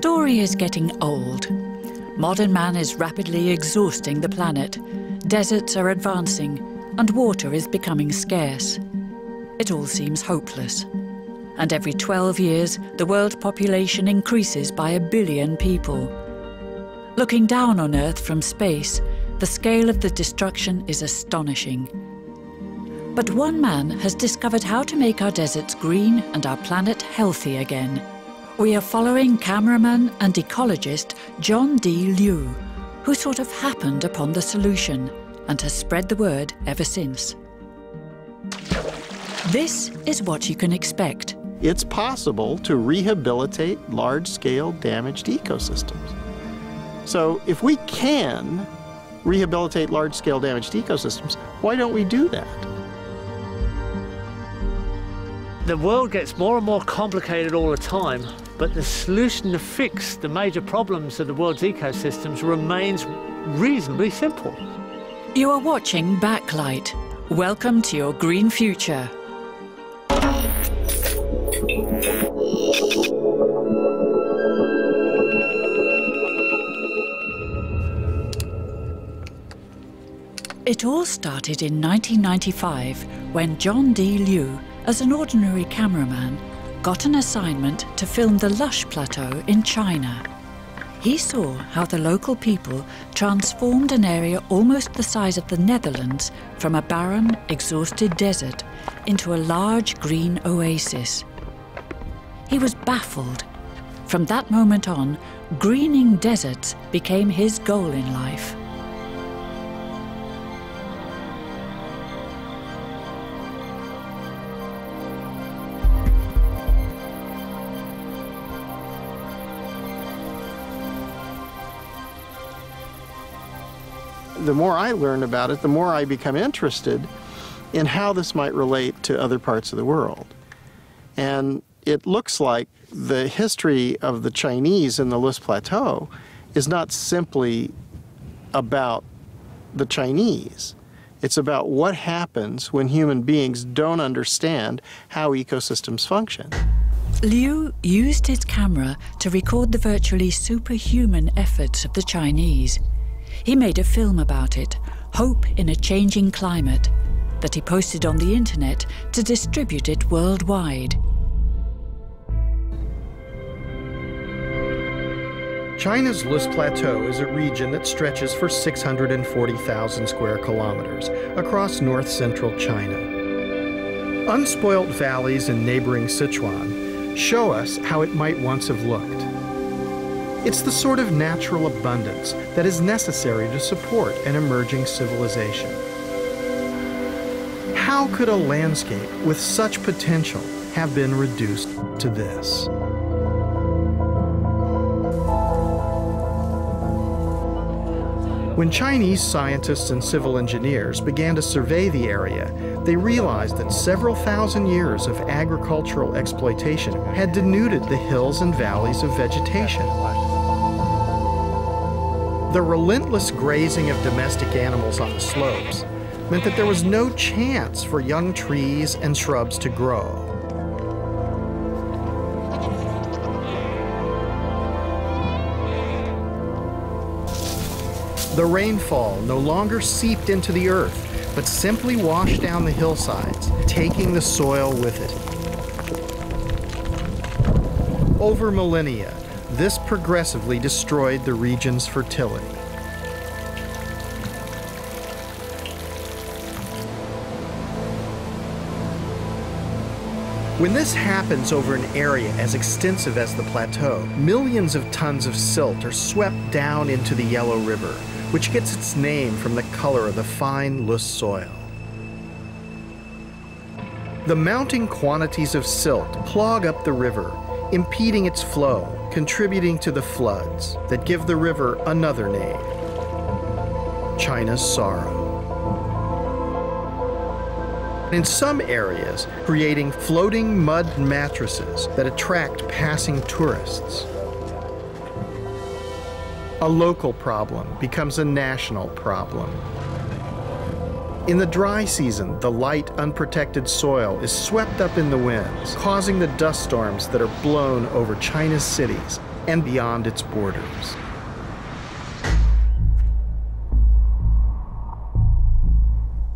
story is getting old. Modern man is rapidly exhausting the planet. Deserts are advancing, and water is becoming scarce. It all seems hopeless. And every 12 years, the world population increases by 1 billion people. Looking down on Earth from space, the scale of the destruction is astonishing. But one man has discovered how to make our deserts green and our planet healthy again. We are following cameraman and ecologist John D. Liu, who sort of happened upon the solution and has spread the word ever since. This is what you can expect. It's possible to rehabilitate large-scale damaged ecosystems. So if we can rehabilitate large-scale damaged ecosystems, why don't we do that? The world gets more and more complicated all the time, but the solution to fix the major problems of the world's ecosystems remains reasonably simple. You are watching Backlight. Welcome to your green future. It all started in 1995 when John D. Liu, as an ordinary cameraman, got an assignment to film the lush plateau in China. He saw how the local people transformed an area almost the size of the Netherlands from a barren, exhausted desert into a large green oasis. He was baffled. From that moment on, greening deserts became his goal in life. The more I learn about it, the more I become interested in how this might relate to other parts of the world. And it looks like the history of the Chinese in the Loess Plateau is not simply about the Chinese. It's about what happens when human beings don't understand how ecosystems function. Liu used his camera to record the virtually superhuman efforts of the Chinese. He made a film about it, Hope in a Changing Climate, that he posted on the internet to distribute it worldwide. China's Loess Plateau is a region that stretches for 640,000 square kilometers across north-central China. Unspoilt valleys in neighboring Sichuan show us how it might once have looked. It's the sort of natural abundance that is necessary to support an emerging civilization. How could a landscape with such potential have been reduced to this? When Chinese scientists and civil engineers began to survey the area, they realized that several thousand years of agricultural exploitation had denuded the hills and valleys of vegetation. The relentless grazing of domestic animals on the slopes meant that there was no chance for young trees and shrubs to grow. The rainfall no longer seeped into the earth, but simply washed down the hillsides, taking the soil with it. Over millennia, this progressively destroyed the region's fertility. When this happens over an area as extensive as the plateau, millions of tons of silt are swept down into the Yellow River, which gets its name from the color of the fine, loess soil. The mounting quantities of silt clog up the river, impeding its flow, contributing to the floods that give the river another name, China's Sorrow. In some areas, creating floating mud mattresses that attract passing tourists. A local problem becomes a national problem. In the dry season, the light, unprotected soil is swept up in the winds, causing the dust storms that are blown over China's cities and beyond its borders.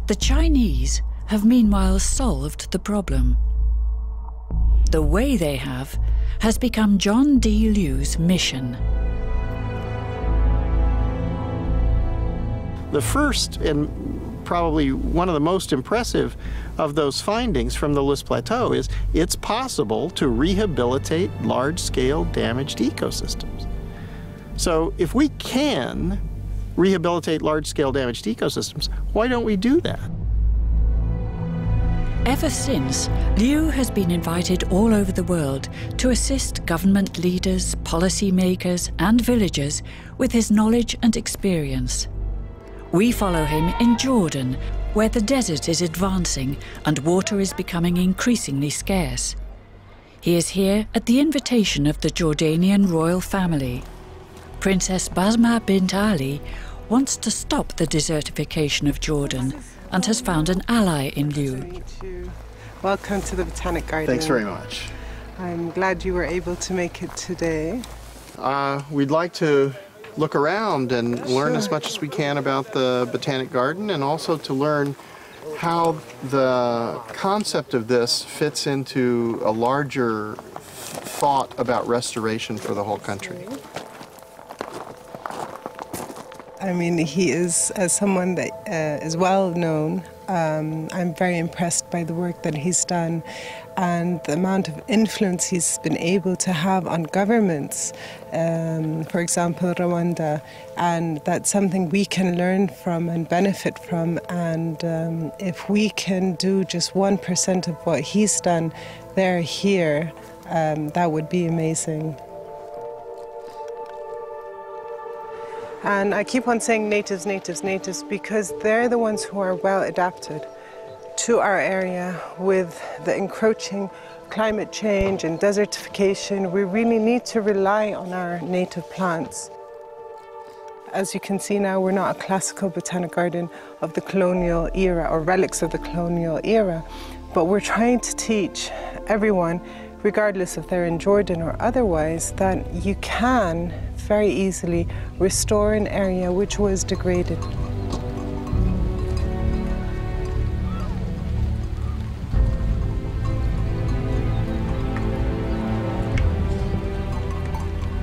The Chinese have meanwhile solved the problem. The way they have has become John D. Liu's mission. The first and probably one of the most impressive of those findings from the List Plateau is it's possible to rehabilitate large-scale damaged ecosystems. So if we can rehabilitate large-scale damaged ecosystems, why don't we do that? Ever since, Liu has been invited all over the world to assist government leaders, policymakers, and villagers with his knowledge and experience. We follow him in Jordan, where the desert is advancing and water is becoming increasingly scarce. He is here at the invitation of the Jordanian royal family. Princess Basma bint Ali wants to stop the desertification of Jordan and has found an ally in Liu. Welcome to the Botanic Garden. Thanks very much. I'm glad you were able to make it today. We'd like to look around and learn as much as we can about the Botanic Garden, and also to learn how the concept of this fits into a larger thought about restoration for the whole country. I mean, he is, as someone that is well known, I'm very impressed by the work that he's done and the amount of influence he's been able to have on governments, for example, Rwanda, and that's something we can learn from and benefit from. And if we can do just 1% of what he's done there, here, that would be amazing. And I keep on saying natives, natives, natives, because they're the ones who are well adapted to our area with the encroaching climate change and desertification. We really need to rely on our native plants. As you can see now, we're not a classical botanic garden of the colonial era or relics of the colonial era, but we're trying to teach everyone, regardless if they're in Jordan or otherwise, that you can very easily restore an area which was degraded.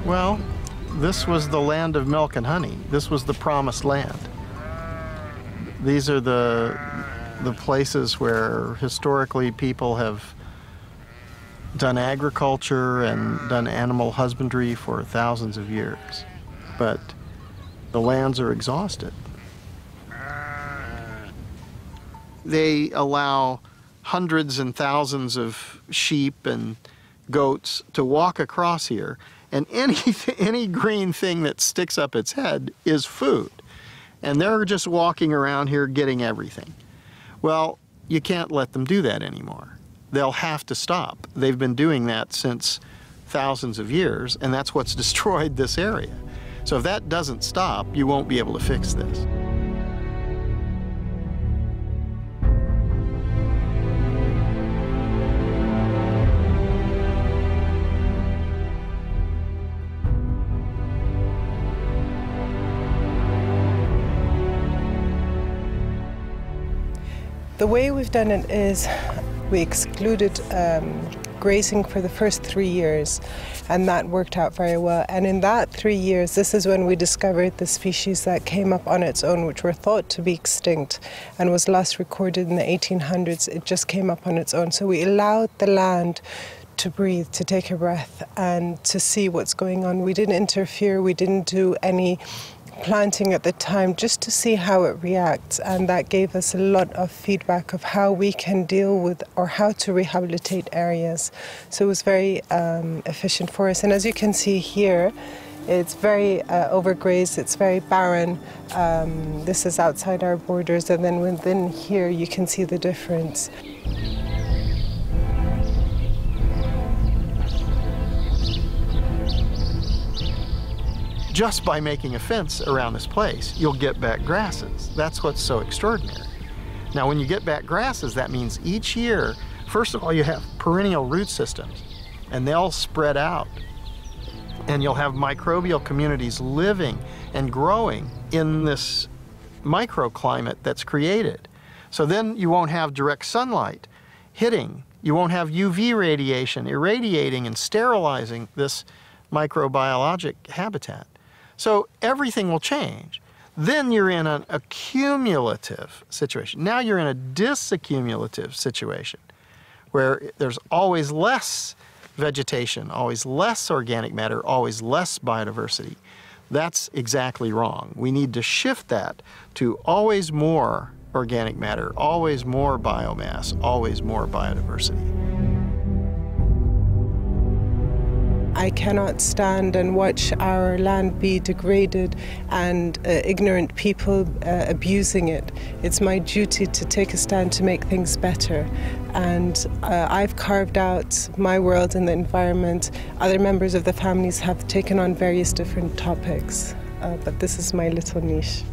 Well, this was the land of milk and honey. This was the promised land. These are the places where historically people have done agriculture and done animal husbandry for thousands of years, but the lands are exhausted. They allow hundreds and thousands of sheep and goats to walk across here, and any green thing that sticks up its head is food, and they're just walking around here getting everything. Well, you can't let them do that anymore. They'll have to stop. They've been doing that since thousands of years, and that's what's destroyed this area. So if that doesn't stop, you won't be able to fix this. The way we've done it is we excluded grazing for the first 3 years, and that worked out very well. And in that 3 years, this is when we discovered the species that came up on its own, which were thought to be extinct and was last recorded in the 1800s. It just came up on its own. So we allowed the land to breathe, to take a breath, and to see what's going on. We didn't interfere, we didn't do any planting at the time, just to see how it reacts, and that gave us a lot of feedback of how we can deal with or how to rehabilitate areas. So it was very efficient for us. And as you can see here, it's very overgrazed, it's very barren. This is outside our borders, and then within here you can see the difference. Just by making a fence around this place, you'll get back grasses. That's what's so extraordinary. Now, when you get back grasses, that means each year, first of all, you have perennial root systems, and they'll spread out And you'll have microbial communities living and growing in this microclimate that's created. So then you won't have direct sunlight hitting. You won't have UV radiation irradiating and sterilizing this microbiologic habitat. So everything will change. Then you're in an accumulative situation. Now you're in a disaccumulative situation where there's always less vegetation, always less organic matter, always less biodiversity. That's exactly wrong. We need to shift that to always more organic matter, always more biomass, always more biodiversity. I cannot stand and watch our land be degraded and ignorant people abusing it. It's my duty to take a stand to make things better. And I've carved out my world in the environment. Other members of the families have taken on various different topics, but this is my little niche.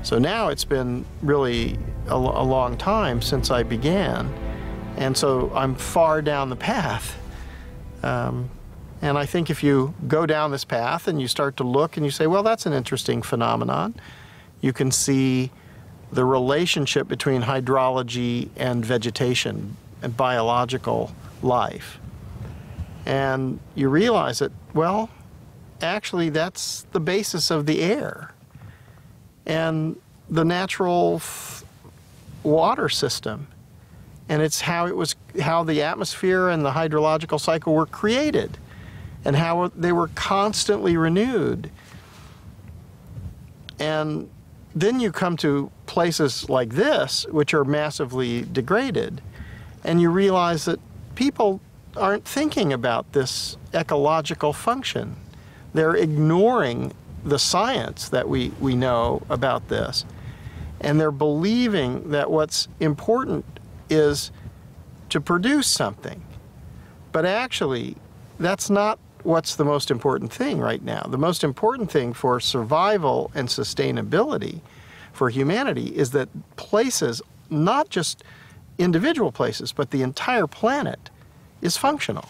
So now it's been really a long time since I began, and so I'm far down the path. And I think if you go down this path and you start to look and you say, well, that's an interesting phenomenon, you can see the relationship between hydrology and vegetation and biological life. And you realize that, well, actually that's the basis of the air and the natural water system, and it's how the atmosphere and the hydrological cycle were created, and how they were constantly renewed. And then you come to places like this, which are massively degraded, and you realize that people aren't thinking about this ecological function. They're ignoring the science that we know about this, and they're believing that what's important is to produce something. But actually, that's not what's the most important thing right now. The most important thing for survival and sustainability for humanity is that places, not just individual places, but the entire planet, is functional.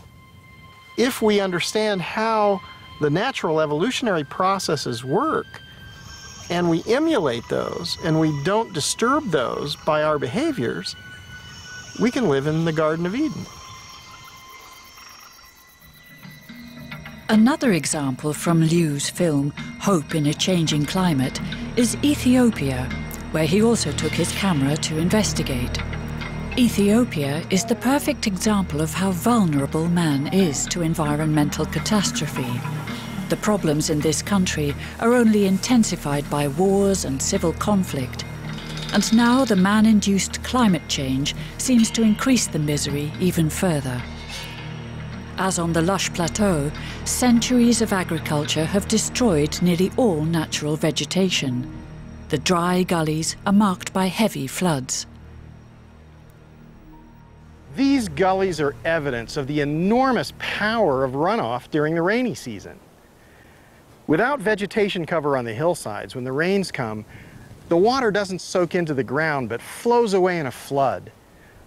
If we understand how the natural evolutionary processes work, and we emulate those, and we don't disturb those by our behaviors, we can live in the Garden of Eden. Another example from Liu's film, Hope in a Changing Climate, is Ethiopia, where he also took his camera to investigate. Ethiopia is the perfect example of how vulnerable man is to environmental catastrophe. The problems in this country are only intensified by wars and civil conflict. And now the man-induced climate change seems to increase the misery even further. As on the lush plateau, centuries of agriculture have destroyed nearly all natural vegetation. The dry gullies are marked by heavy floods. These gullies are evidence of the enormous power of runoff during the rainy season. Without vegetation cover on the hillsides, when the rains come, the water doesn't soak into the ground but flows away in a flood.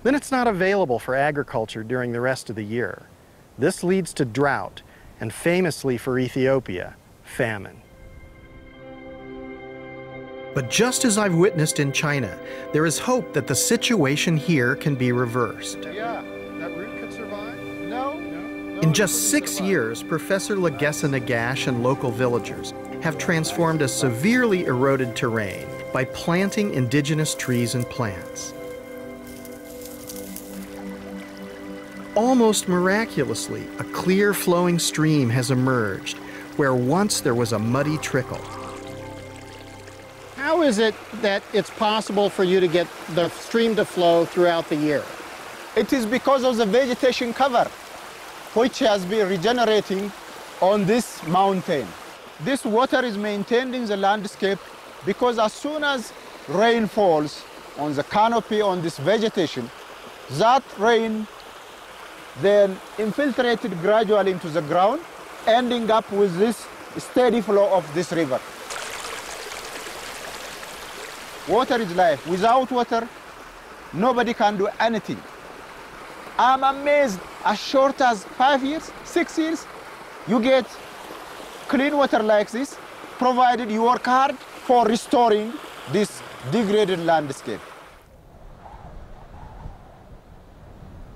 Then it's not available for agriculture during the rest of the year. This leads to drought, and famously for Ethiopia, famine. But just as I've witnessed in China, there is hope that the situation here can be reversed. Yeah, that root could survive? No. In just 6 years, Professor Legessa Nagash and local villagers have transformed a severely eroded terrain by planting indigenous trees and plants. Almost miraculously, a clear flowing stream has emerged where once there was a muddy trickle. How is it that it's possible for you to get the stream to flow throughout the year? It is because of the vegetation cover, which has been regenerating on this mountain. This water is maintained in the landscape because as soon as rain falls on the canopy on this vegetation, that rain then infiltrated gradually into the ground, ending up with this steady flow of this river. Water is life. Without water, nobody can do anything. I'm amazed, as short as 5 years, 6 years, you get clean water like this, provided you work hard for restoring this degraded landscape.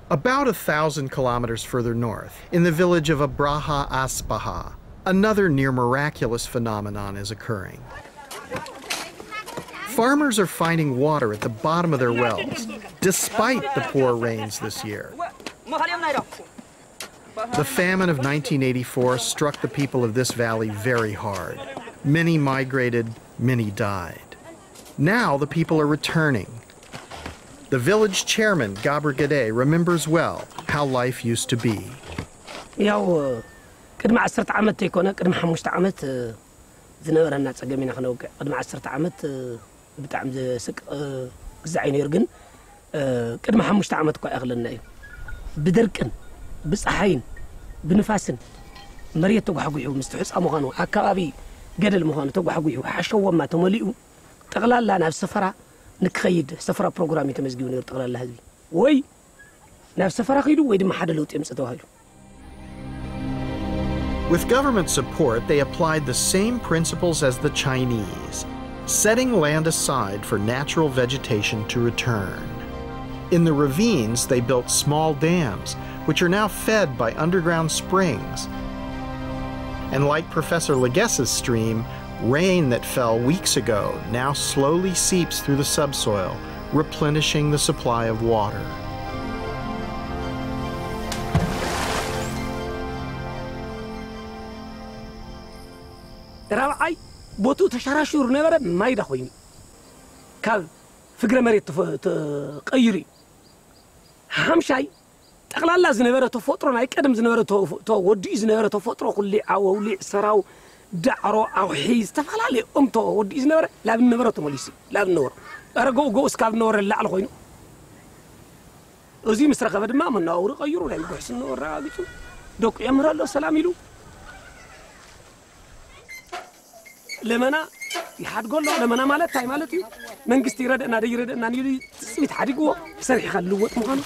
About 1,000 kilometers further north, in the village of Abraha Asbaha, another near-miraculous phenomenon is occurring. Farmers are finding water at the bottom of their wells, despite the poor rains this year. The famine of 1984 struck the people of this valley very hard. Many migrated, many died. Now the people are returning. The village chairman, Gabr Gade, remembers well how life used to be. ቅድሚ 10 ዓመት ይኮነ ቅድሚ 5 ዓመት ዝነበረና ጸገሚና ክነውቅዕ ቅድሚ 10 ዓመት ብጣዕሚ ዝስቅ ግዛዕ ነይሩ ግን ቅድሚ 5 ዓመት እኳ ይኽለና እዩ ብድርቅን ብፀሓይን ብንፋስን መሬት ተጓሕጉሑ ምስ ትሕፃ ምዃኑ ኣከባቢ ገደል ምዃኑ ተጓሕጉሑ ሓሸወማ ተመሊኡ ጠቕላላ ናብ ሰፈራ ንክኸይድ ሰፈራ ፕሮግራም የተመዝጊቡ ነይሩ ጠቕላላ ህዝቢ ወይ ናብ ሰፈራ ኸይዱ ወይ ድማ ሓደ ለውጥ የምፅእ ተባሂሉ With government support, they applied the same principles as the Chinese, setting land aside for natural vegetation to return. In the ravines, they built small dams, which are now fed by underground springs. And like Professor Leges's stream, rain that fell weeks ago now slowly seeps through the subsoil, replenishing the supply of water. رابعي بوتو تشراشور نبرة ما يدخوين كاب فكرة مريت تقيري همشي تقلال لازم نبرة تفطرون هاي كدم زنبرة ودي زنبرة تفطرون كل عوولي سراو دعرو أو حيز تفعلالي تو ودي زنبرة لا بنبرة تمليسي لا بنور أرجو جو سكاب نور اللي على خوينه وزي مسرقة بدل ما من نور غيروا لا يبحث النور راقيتو دوك يمر الله سلام يلو لمنا يحد قول له لمنا مالت هاي مالتي من قست يرد أنا يرد أنا يريد تسميت حد يقوى سرح يخلوه مخانه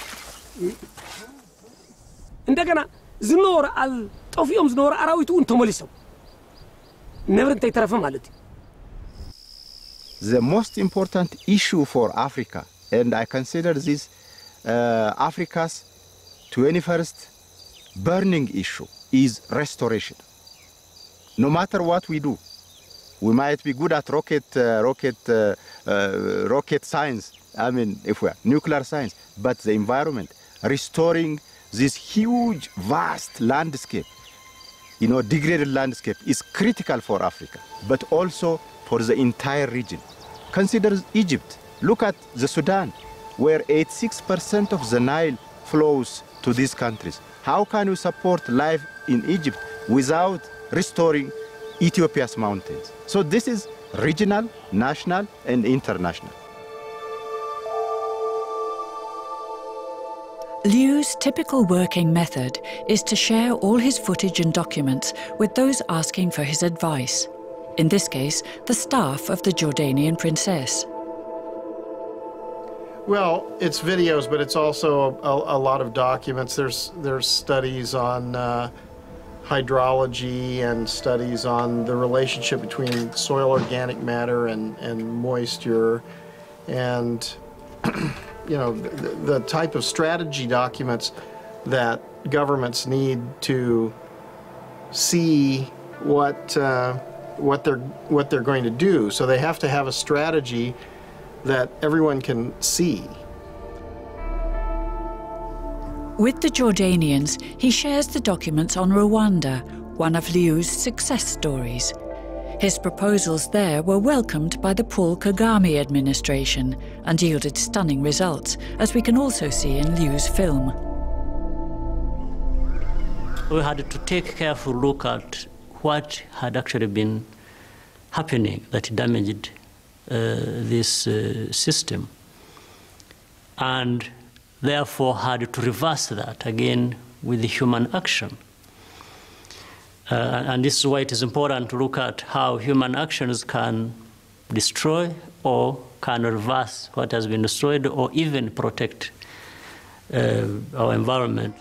عندنا زنور على توفيهم زنور أراويتو أنتم مليسوا never أنت يترفع مالتي. The most important issue for Africa, and I consider this Africa's 21st burning issue, is restoration. No matter what we do, we might be good at rocket science, I mean, if we are nuclear science, but the environment, restoring this huge, vast landscape, you know, degraded landscape, is critical for Africa, but also for the entire region. Consider Egypt. Look at the Sudan, where 86% of the Nile flows to these countries. How can we support life in Egypt without restoring Ethiopia's mountains? So this is regional, national, and international. Liu's typical working method is to share all his footage and documents with those asking for his advice. In this case, the staff of the Jordanian princess. Well, it's videos, but it's also a lot of documents. There's studies on hydrology and studies on the relationship between soil organic matter and moisture, and you know, the type of strategy documents that governments need to see what they're going to do. So they have to have a strategy that everyone can see. With the Jordanians, he shares the documents on Rwanda, one of Liu's success stories. His proposals there were welcomed by the Paul Kagame administration and yielded stunning results, as we can also see in Liu's film. We had to take a careful look at what had actually been happening that damaged this system, and therefore had to reverse that again with the human action. And this is why it is important to look at how human actions can destroy or can reverse what has been destroyed or even protect our environment.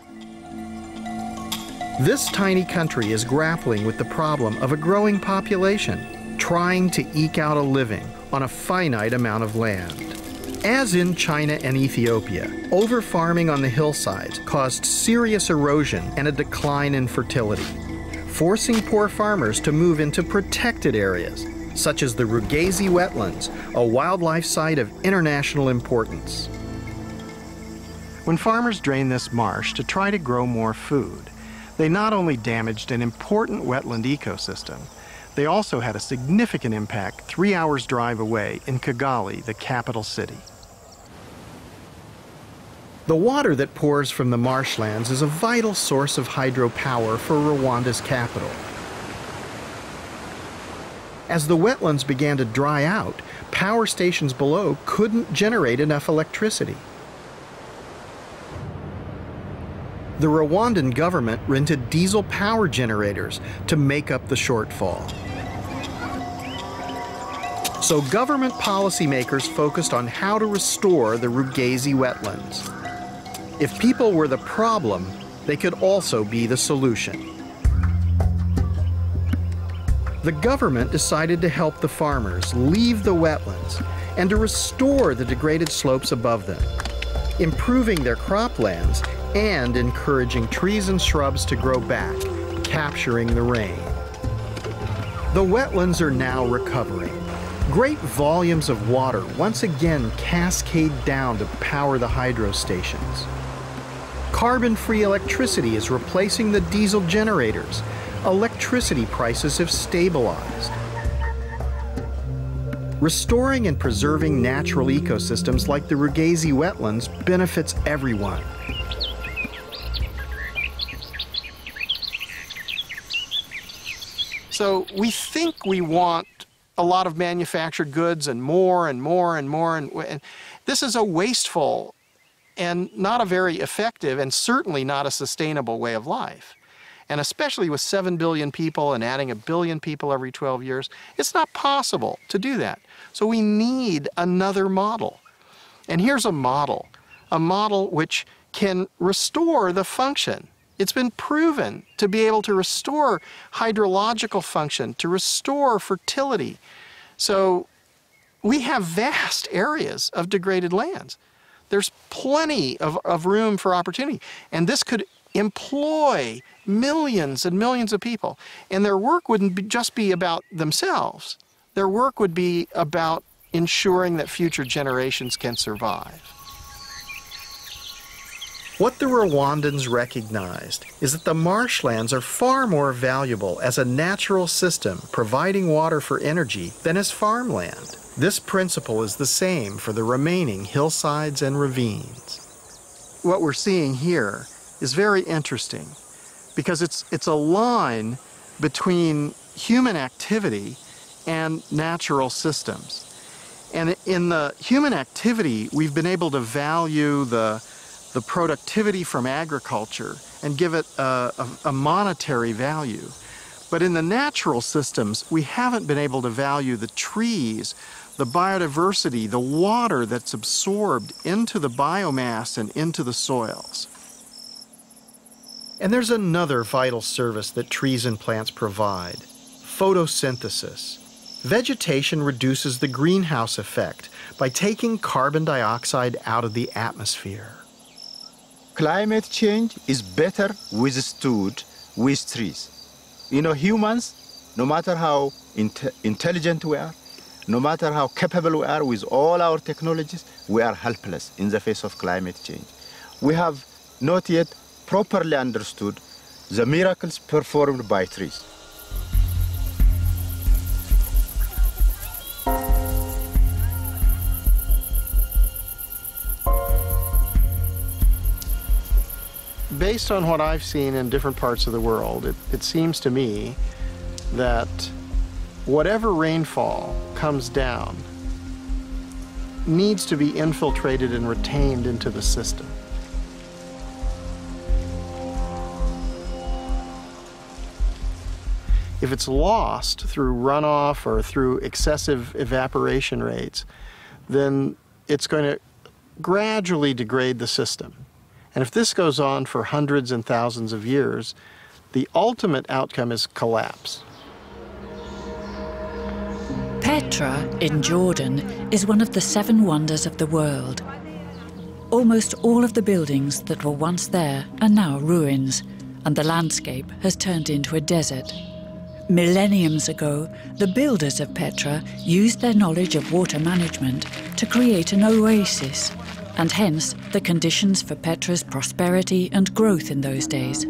This tiny country is grappling with the problem of a growing population, trying to eke out a living on a finite amount of land. As in China and Ethiopia, over-farming on the hillsides caused serious erosion and a decline in fertility, forcing poor farmers to move into protected areas, such as the Rugazi wetlands, a wildlife site of international importance. When farmers drained this marsh to try to grow more food, they not only damaged an important wetland ecosystem, they also had a significant impact 3 hours' drive away in Kigali, the capital city. The water that pours from the marshlands is a vital source of hydropower for Rwanda's capital. As the wetlands began to dry out, power stations below couldn't generate enough electricity. The Rwandan government rented diesel power generators to make up the shortfall. So government policymakers focused on how to restore the Rugazi wetlands. If people were the problem, they could also be the solution. The government decided to help the farmers leave the wetlands and to restore the degraded slopes above them, improving their croplands and encouraging trees and shrubs to grow back, capturing the rain. The wetlands are now recovering. Great volumes of water once again cascade down to power the hydro stations. Carbon-free electricity is replacing the diesel generators. Electricity prices have stabilized. Restoring and preserving natural ecosystems like the Rugazi wetlands benefits everyone. So we think we want a lot of manufactured goods and more and more and more, and this is a wasteful and not a very effective and certainly not a sustainable way of life. And especially with 7 billion people and adding 1 billion people every 12 years, it's not possible to do that. So we need another model. And here's a model which can restore the function. It's been proven to be able to restore hydrological function, to restore fertility. So we have vast areas of degraded lands. There's plenty of room for opportunity. And this could employ millions and millions of people. And their work wouldn't just be about themselves. Their work would be about ensuring that future generations can survive. What the Rwandans recognized is that the marshlands are far more valuable as a natural system providing water for energy than as farmland. This principle is the same for the remaining hillsides and ravines. What we're seeing here is very interesting because it's a line between human activity and natural systems. And in the human activity, we've been able to value the productivity from agriculture and give it a monetary value. But in the natural systems, we haven't been able to value the trees, the biodiversity, the water that's absorbed into the biomass and into the soils. And there's another vital service that trees and plants provide: photosynthesis. Vegetation reduces the greenhouse effect by taking carbon dioxide out of the atmosphere. Climate change is better withstood with trees. You know, humans, no matter how intelligent we are, no matter how capable we are with all our technologies, we are helpless in the face of climate change. We have not yet properly understood the miracles performed by trees. Based on what I've seen in different parts of the world, it seems to me that whatever rainfall comes down needs to be infiltrated and retained into the system. If it's lost through runoff or through excessive evaporation rates, then it's going to gradually degrade the system. And if this goes on for hundreds and thousands of years, the ultimate outcome is collapse. Petra in Jordan is one of the 7 wonders of the world. Almost all of the buildings that were once there are now ruins, and the landscape has turned into a desert. Millenniums ago, the builders of Petra used their knowledge of water management to create an oasis, and hence the conditions for Petra's prosperity and growth in those days.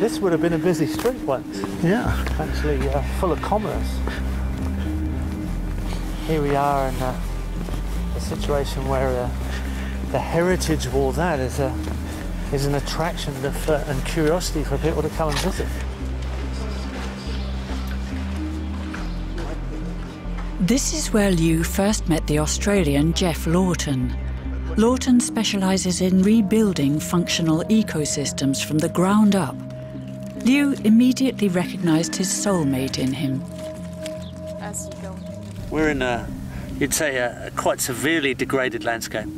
This would have been a busy street once. Yeah. Actually full of commerce. Here we are in a situation where the heritage of all that is an attraction and curiosity for people to come and visit. This is where Liu first met the Australian Jeff Lawton. Lawton specialises in rebuilding functional ecosystems from the ground up. Liu immediately recognised his soulmate in him. We're in you'd say, a quite severely degraded landscape.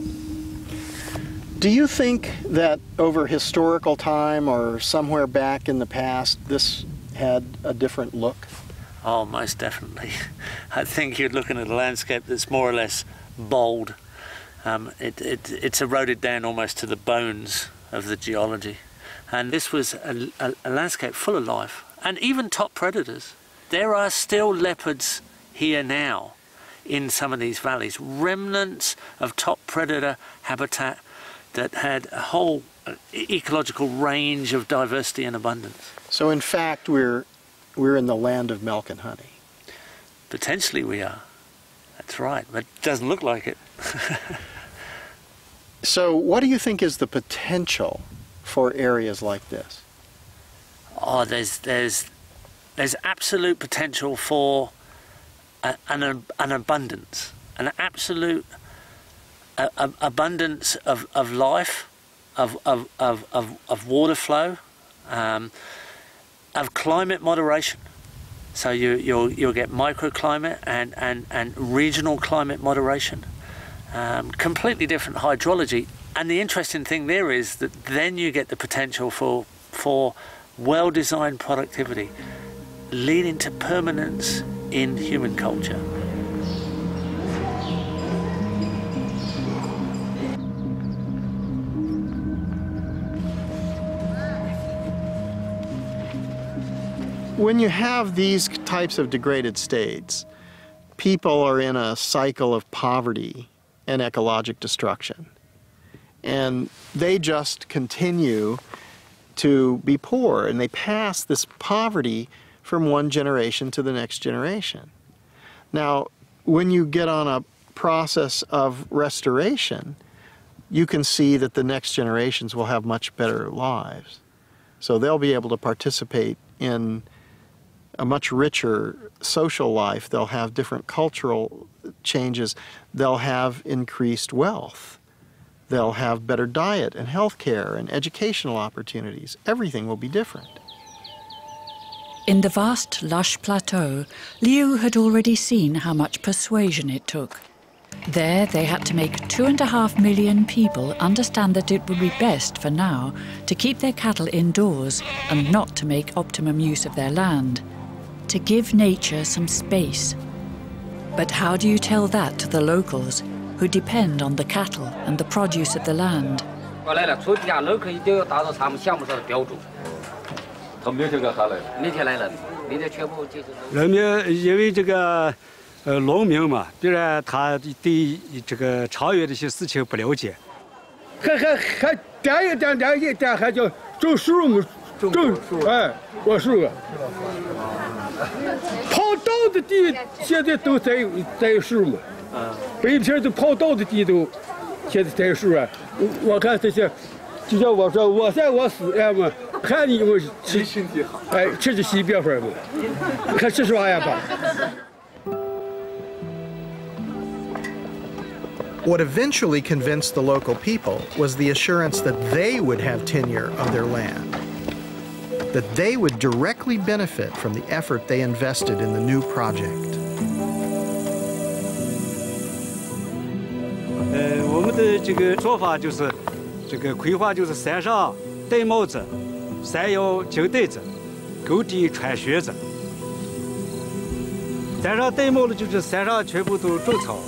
Do you think that over historical time or somewhere back in the past, this had a different look? Oh, most definitely. I think you're looking at a landscape that's more or less bald. It's eroded down almost to the bones of the geology. And this was a landscape full of life, and even top predators. There are still leopards here now in some of these valleys, remnants of top predator habitat that had a whole ecological range of diversity and abundance. So in fact, we're in the land of milk and honey. Potentially we are. That's right, but it doesn't look like it. So what do you think is the potential for areas like this? Oh, there's absolute potential for an abundance, an absolute abundance of life, of water flow, of climate moderation. So you'll get microclimate and regional climate moderation, completely different hydrology. And the interesting thing there is that then you get the potential for well-designed productivity, leading to permanence in human culture. When you have these types of degraded states, people are in a cycle of poverty and ecologic destruction. And they just continue to be poor, and they pass this poverty from one generation to the next generation. Now, when you get on a process of restoration, you can see that the next generations will have much better lives. So they'll be able to participate in a much richer social life. They'll have different cultural changes. They'll have increased wealth. They'll have better diet and health care and educational opportunities. Everything will be different. In the vast, lush plateau, Liu had already seen how much persuasion it took. There, they had to make 2.5 million people understand that it would be best for now to keep their cattle indoors and not to make optimum use of their land, to give nature some space. But how do you tell that to the locals who depend on the cattle and the produce of the land? What eventually convinced the local people was the assurance that they would have tenure of their land. that they would directly benefit from the effort they invested in the new project. 我们的这个做法就是，这个规划就是山上戴帽子，山腰就戴着，沟底穿靴子。山上戴帽子就是山上全部都种草。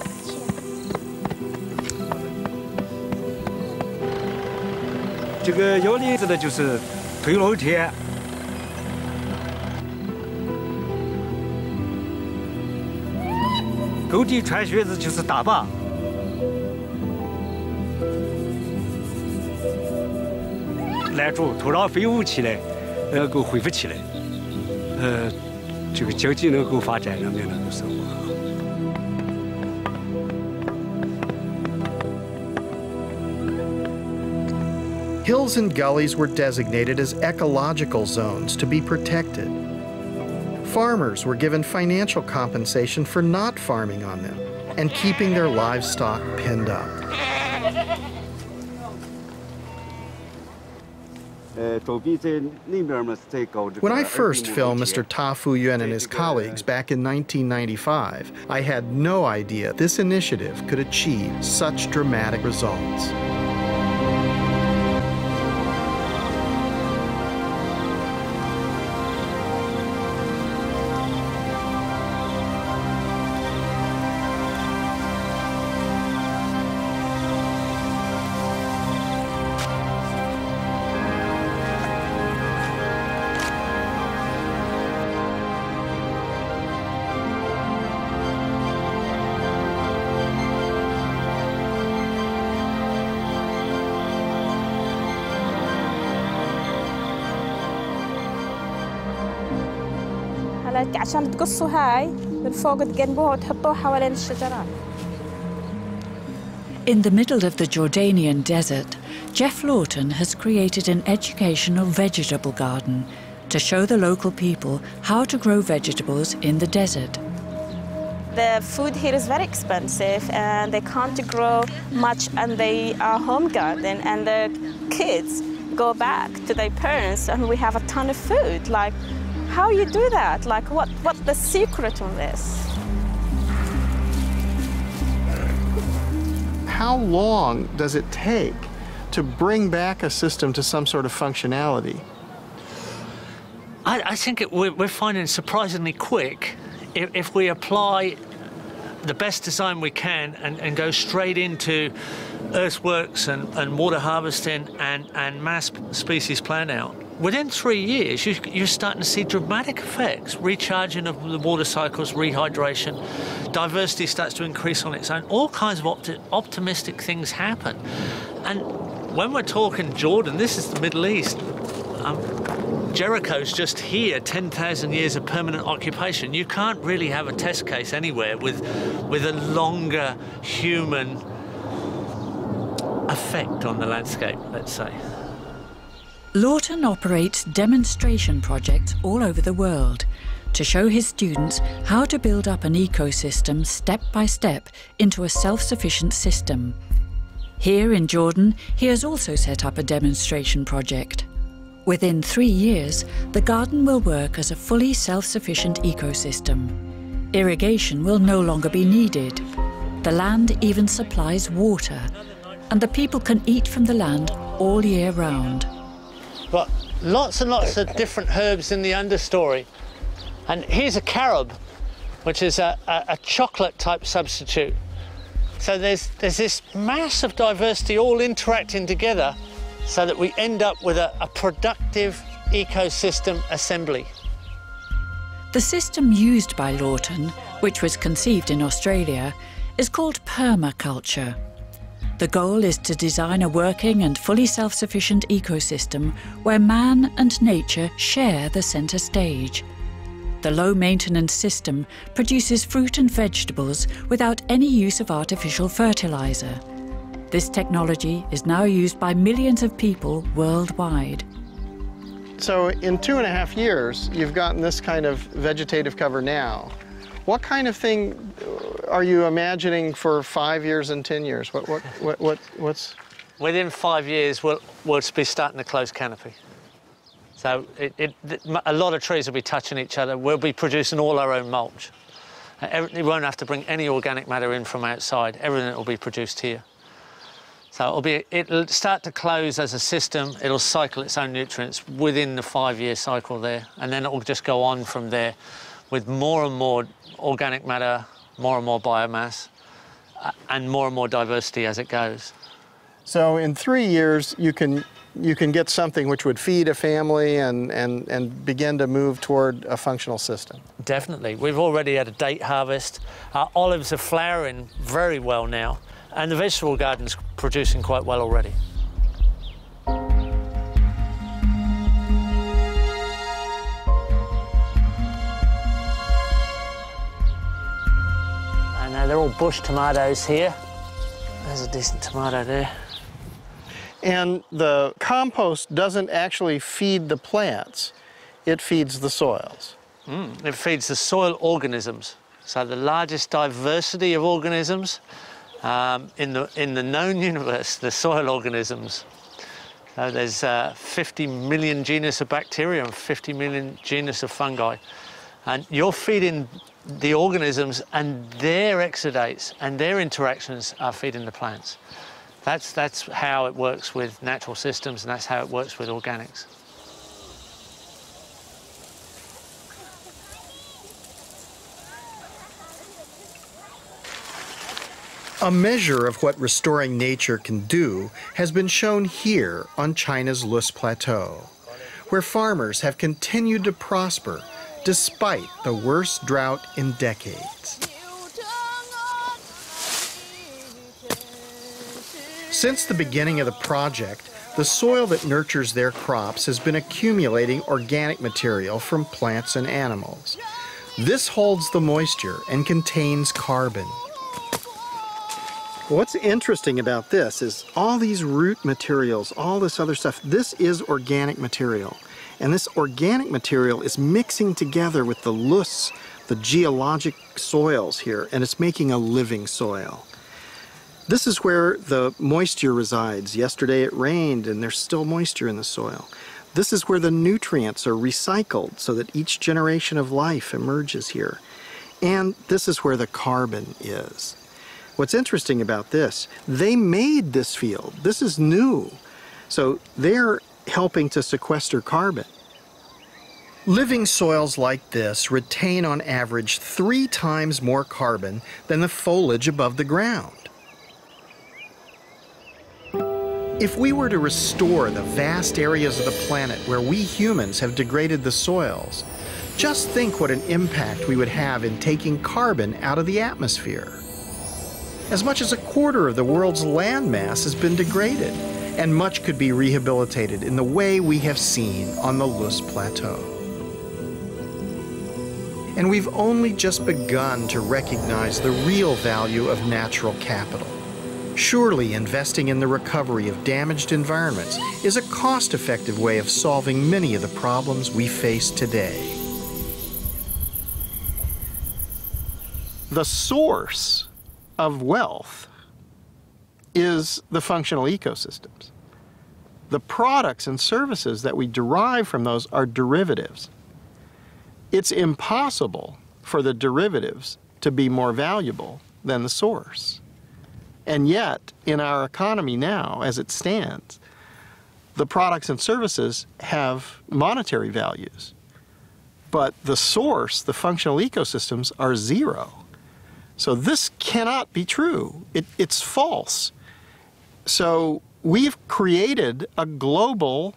这个摇铃子的就是推老天。沟底穿靴子就是打坝。 拦住土壤废物起来，能够恢复起来，这个经济能够发展，人民能够生活。 Hills and gullies were designated as ecological zones to be protected. Farmers were given financial compensation for not farming on them and keeping their livestock penned up. When I first filmed Mr. Ta Fu-Yuan and his colleagues back in 1995, I had no idea this initiative could achieve such dramatic results. عشان تقصوا هاي من فوق تجنبوها وتحطوها حوالين الشجرات. In the middle of the Jordanian desert, Jeff Lawton has created an educational vegetable garden to show the local people how to grow vegetables in the desert. The food here is very expensive and they can't grow much and they are home garden and the kids go back to their parents and we have a ton of food. Like, how you do that? Like, what's the secret on this? How long does it take to bring back a system to some sort of functionality? I think we're finding surprisingly quick if we apply the best design we can and go straight into earthworks and water harvesting and mass species plan out. Within 3 years, you're starting to see dramatic effects, recharging of the water cycles, rehydration, diversity starts to increase on its own, all kinds of optimistic things happen. And when we're talking Jordan, this is the Middle East. Jericho's just here, 10,000 years of permanent occupation. You can't really have a test case anywhere with a longer human effect on the landscape, let's say. Lawton operates demonstration projects all over the world to show his students how to build up an ecosystem step by step into a self-sufficient system. Here in Jordan, he has also set up a demonstration project. Within 3 years, the garden will work as a fully self-sufficient ecosystem. Irrigation will no longer be needed. The land even supplies water, and the people can eat from the land all year round. But lots and lots of different herbs in the understory. And here's a carob, which is a chocolate type substitute. So there's this mass of diversity all interacting together so that we end up with a productive ecosystem assembly. The system used by Lawton, which was conceived in Australia, is called Permaculture. The goal is to design a working and fully self-sufficient ecosystem where man and nature share the centre stage. The low-maintenance system produces fruit and vegetables without any use of artificial fertiliser. This technology is now used by millions of people worldwide. So in 2.5 years, you've gotten this kind of vegetative cover now. What kind of thing are you imagining for 5 years and 10 years? What's? Within 5 years, we'll be starting to close canopy. So a lot of trees will be touching each other. We'll be producing all our own mulch. We won't have to bring any organic matter in from outside. Everything will be produced here. So it'll start to close as a system. It'll cycle its own nutrients within the 5-year cycle there, and then it will just go on from there with more and more organic matter, more and more biomass, and more diversity as it goes. So in 3 years, you can get something which would feed a family and begin to move toward a functional system. Definitely. We've already had a date harvest. Our olives are flowering very well now, and the vegetable garden's producing quite well already. And they're all bush tomatoes here. There's a decent tomato there. And the compost doesn't actually feed the plants, it feeds the soils. It feeds the soil organisms. So the largest diversity of organisms in the known universe, the soil organisms. So there's 50 million genus of bacteria and 50 million genus of fungi. And you're feeding the organisms, and their exudates and their interactions are feeding the plants. That's how it works with natural systems, and that's how it works with organics. A measure of what restoring nature can do has been shown here on China's Lus Plateau, where farmers have continued to prosper despite the worst drought in decades. Since the beginning of the project, the soil that nurtures their crops has been accumulating organic material from plants and animals. This holds the moisture and contains carbon. What's interesting about this is all these root materials, all this other stuff, this is organic material. And this organic material is mixing together with the loess, the geologic soils here, and it's making a living soil. This is where the moisture resides. Yesterday it rained and there's still moisture in the soil. This is where the nutrients are recycled so that each generation of life emerges here. And this is where the carbon is. What's interesting about this, they made this field. This is new. So they're helping to sequester carbon. Living soils like this retain on average 3 times more carbon than the foliage above the ground. If we were to restore the vast areas of the planet where we humans have degraded the soils, just think what an impact we would have in taking carbon out of the atmosphere. As much as 1/4 of the world's land mass has been degraded, and much could be rehabilitated in the way we have seen on the Lus Plateau. And we've only just begun to recognize the real value of natural capital. Surely investing in the recovery of damaged environments is a cost-effective way of solving many of the problems we face today. The source of wealth is the functional ecosystems. The products and services that we derive from those are derivatives. It's impossible for the derivatives to be more valuable than the source. And yet, in our economy now, as it stands, the products and services have monetary values. But the source, the functional ecosystems, are zero. So this cannot be true. It's false. So we've created a global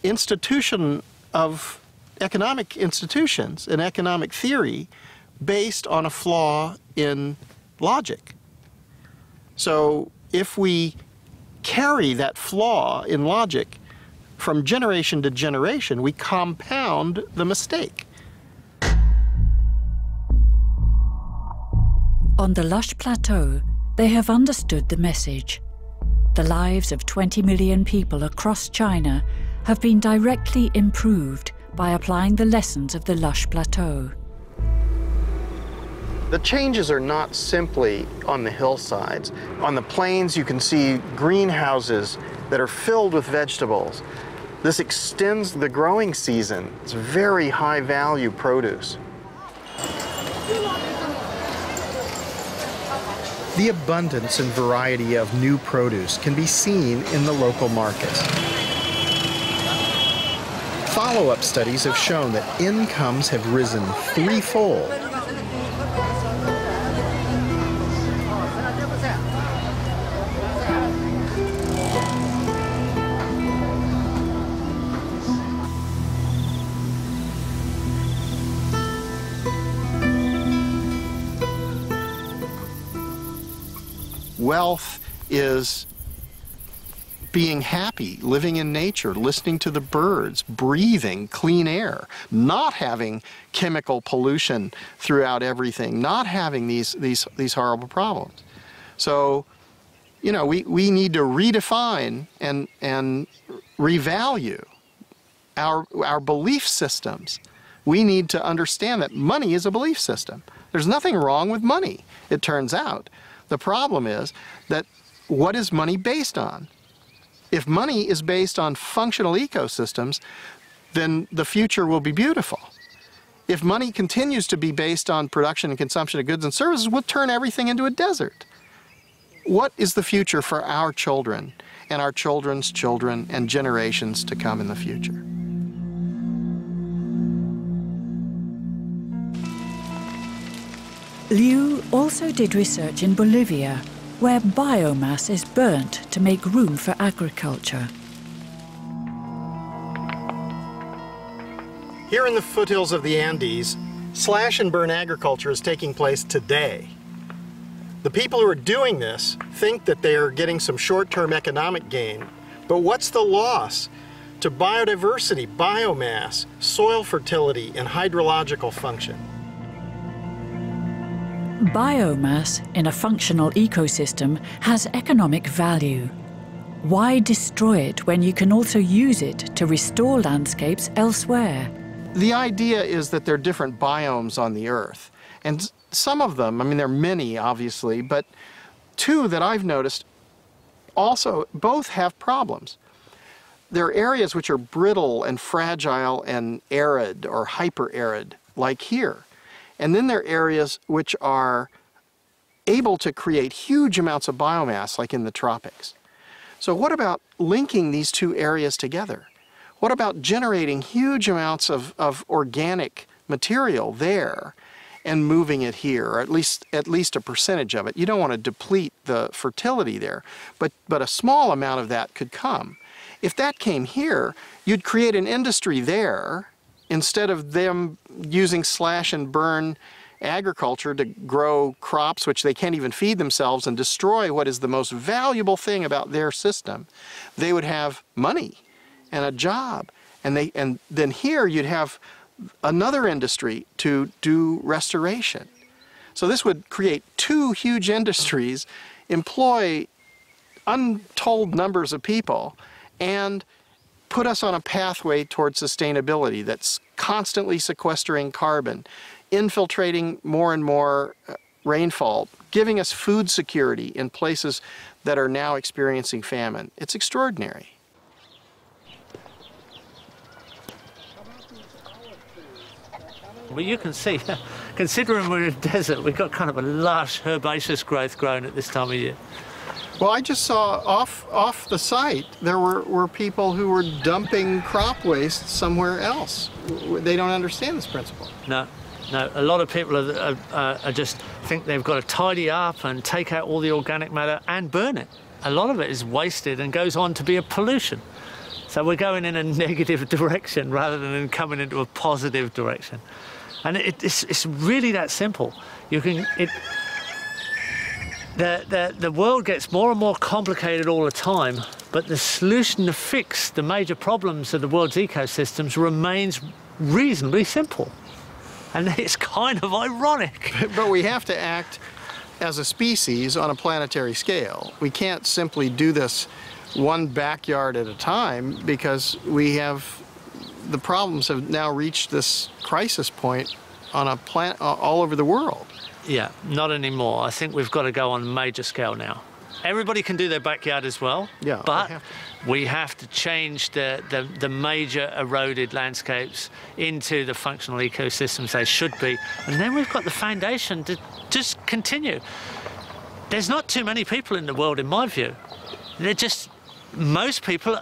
institution of economic institutions, an economic theory, based on a flaw in logic. So if we carry that flaw in logic from generation to generation, we compound the mistake. On the lush plateau, they have understood the message. The lives of 20 million people across China have been directly improved by applying the lessons of the lush plateau. The changes are not simply on the hillsides. On the plains, you can see greenhouses that are filled with vegetables. This extends the growing season. It's very high value produce. The abundance and variety of new produce can be seen in the local markets. Follow-up studies have shown that incomes have risen threefold. Wealth is being happy, living in nature, listening to the birds, breathing clean air, not having chemical pollution throughout everything, not having these horrible problems. So, you know, we need to redefine and revalue our belief systems. We need to understand that money is a belief system. There's nothing wrong with money, it turns out. The problem is that what is money based on? If money is based on functional ecosystems, then the future will be beautiful. If money continues to be based on production and consumption of goods and services, we'll turn everything into a desert. What is the future for our children and our children's children and generations to come in the future? Liu also did research in Bolivia, where biomass is burnt to make room for agriculture. Here in the foothills of the Andes, slash and burn agriculture is taking place today. The people who are doing this think that they are getting some short-term economic gain, but what's the loss to biodiversity, biomass, soil fertility, and hydrological function? Biomass in a functional ecosystem has economic value. Why destroy it when you can also use it to restore landscapes elsewhere? The idea is that there are different biomes on the Earth. And some of them, I mean, there are many, obviously, but two that I've noticed also both have problems. There are areas which are brittle and fragile and arid or hyper-arid, like here. And then there are areas which are able to create huge amounts of biomass, like in the tropics. So what about linking these two areas together? What about generating huge amounts of organic material there and moving it here, or at least a percentage of it? You don't want to deplete the fertility there, but a small amount of that could come. If that came here, you'd create an industry there, instead of them using slash and burn agriculture to grow crops which they can't even feed themselves and destroy what is the most valuable thing about their system. They would have money and a job, and then here you'd have another industry to do restoration. So this would create two huge industries, employ untold numbers of people, and put us on a pathway towards sustainability that's constantly sequestering carbon, infiltrating more and more rainfall, giving us food security in places that are now experiencing famine. It's extraordinary. Well, you can see, considering we're in a desert, we've got kind of a lush herbaceous growth growing at this time of year. Well, I just saw off the site, there were people who were dumping crop waste somewhere else. They don't understand this principle. No, a lot of people are just think they've got to tidy up and take out all the organic matter and burn it. A lot of it is wasted and goes on to be a pollution. So we're going in a negative direction rather than coming into a positive direction. And it's really that simple. The world gets more and more complicated all the time, but the solution to fix the major problems of the world's ecosystems remains reasonably simple. And it's kind of ironic. But we have to act as a species on a planetary scale. We can't simply do this one backyard at a time, because the problems have now reached this crisis point on a planet all over the world. Yeah, not anymore. I think we've got to go on a major scale now. everybody can do their backyard as well, Yeah, but we have to change the major eroded landscapes into the functional ecosystems they should be. And then we've got the foundation to just continue. There's not too many people in the world, in my view. Most people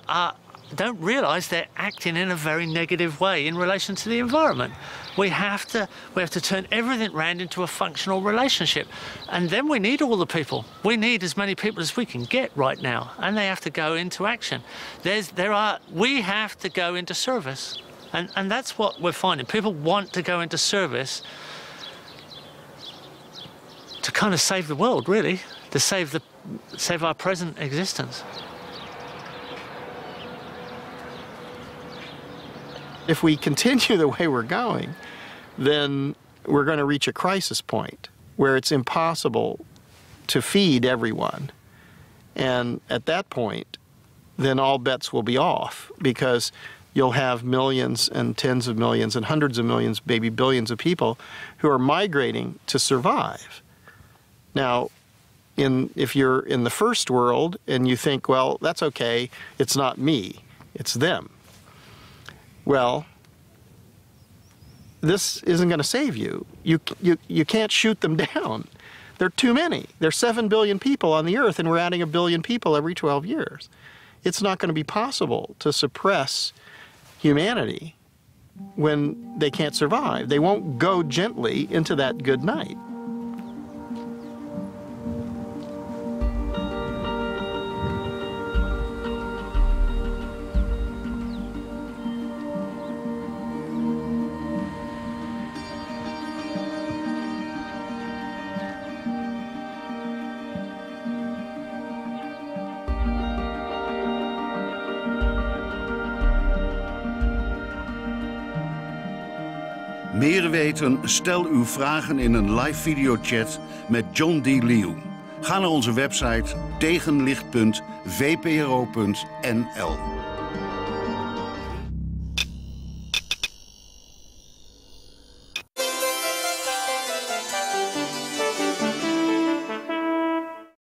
don't realise they're acting in a very negative way in relation to the environment. We have to turn everything round into a functional relationship, and then we need all the people. We need as many people as we can get right now, and they have to go into action. We have to go into service, and that's what we're finding. People want to go into service to kind of save the world, really, to save our present existence. If we continue the way we're going, then we're going to reach a crisis point where it's impossible to feed everyone. And at that point, then all bets will be off, because you'll have millions and tens of millions and hundreds of millions, maybe billions of people who are migrating to survive. Now, if you're in the first world and you think, well, that's okay, it's not me, it's them. Well, this isn't going to save you. You can't shoot them down. There are too many. There's 7 billion people on the earth, and we're adding 1 billion people every 12 years. It's not going to be possible to suppress humanity when they can't survive. They won't go gently into that good night. Meer weten? Stel uw vragen in een live videochat met John D. Leeuw. Ga naar onze website tegenlicht.vpro.nl.